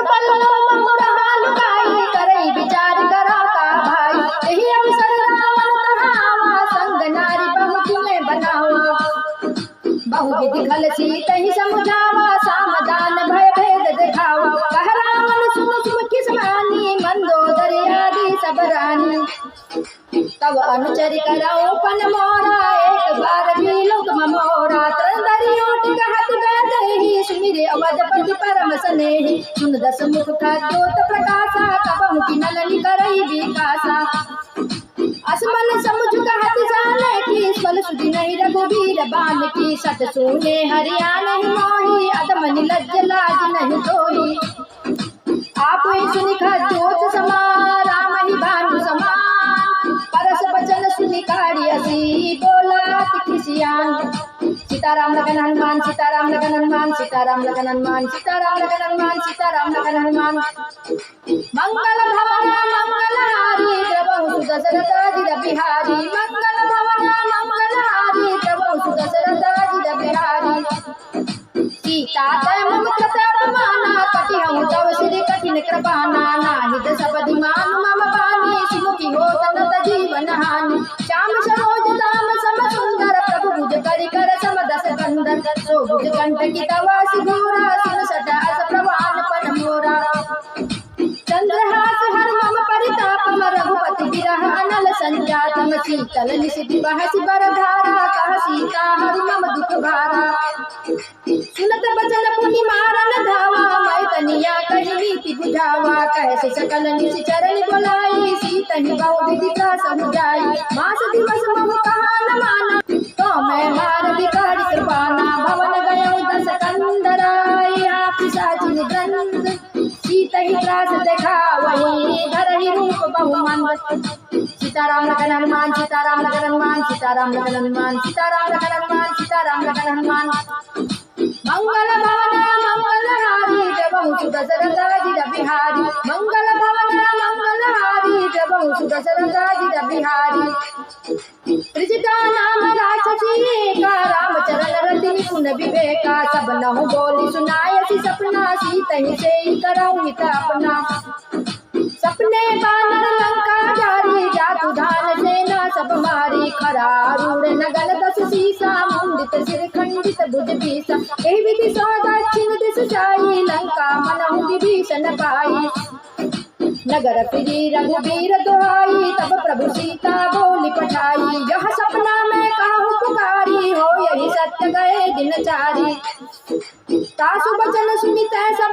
पल बहु रहा लुकाई करई विचार करा का भाई यही अवसर रावण तहावा संग नारी बहु तुम्हें बनावा बहु विधि खल सीत ही समझावा सामदान भय भेद दिखावा कह रावण सुन सुन किसमानी मंदोदरी आदि सब रानी तब अनुचरि कराओ पन मोरा एक बार भी लोग ममोरा तरंदरी ओट कहत गए सुमिरे अवधपति परम स्नेही सुन दस मुख खद्योत प्रकाशा कबहु की नलनी करई विकासा असमन समुझ कहत जाने की स्वल सुधि नहीं रघुवीर बान की सत सुने हरिया नहीं मोही अदम निलज्ज लाज नहीं तोही आप ही सुनि खद्योत समा राम ही भानु समान परस बचन सुनि काढ़ी असी बोला तिखिसियान सीताराम लगन हनुमान सीताराम लगन हनुमान सीताराम लगन हनुमान सीताराम लगन हनुमान सीताराम लगन हनुमान मंगल भवन मंगल हारी द्रवहु सुदशरथाजिर बिहारी मंगल भवन मंगल हारी द्रवहु सुदशरथाजिर बिहारी सीता तय मम प्रतापमाना कटिहउ तव श्री कठिन कृपाना नाहिद सपदि मानु मम बानी सुमुखी होत नत जीवन हानि श्याम सरोज दाम सम सुंदर प्रभु भुज करि कर सम दस कंदर सो भुज कंटकी तवासि घोरा सुन सटा अस प्रवान पन मोरा चंद्रहास हर मम परितापम रघुपति विरह अनल संजातम शीतल निशिति बहसि बरधारा कह सीता हर मम दुख भारा सुनत बचन पुनि मारन धावा मैं तनिया कहि नीति बुझावा कह से सकल निशि चरण बोलाई सीतहि बहु विधि का समुझाई मास दिवस बहु कहा न माना तो मैं मार बिगाड़ कृपाना भवन गयो दस कंदराई आप साजिन गंध सीतहि त्रास देखावहि धरहि रूप बहु मंद सीताराम लगन हनुमान सीताराम लगन हनुमान सीताराम लगन हनुमान सीताराम लगन हनुमान सीताराम लगन हनुमान मंगल भवन मंगल हारी द्रवहु सुदशरथाजिर बिहारी मंगल भवन मंगल हारी द्रवहु सुदशरथाजिर बिहारी त्रिजटा नाम राक्षसी एका रामचरण रति निपुण विवेका सब नहु बोली सुनायसी सपना सीतहि सेई करऊ हित अपना सपने बानर लंका जारी जातु धान सेना सब मारी खरारूढ़ नगन दस सीसा मुंडित सिर खंडित भुज बीसा एहि विधि सो दक्षिण दिस जाई लंका मनहु विभीषण पाई नगर फिरी रघुबीर दुहाई तब प्रभु सीता बोली पठाई यह सपना मैं कहूँ पुकारी हो यही सत्य गए दिन चारी तासु बचन सुनित सब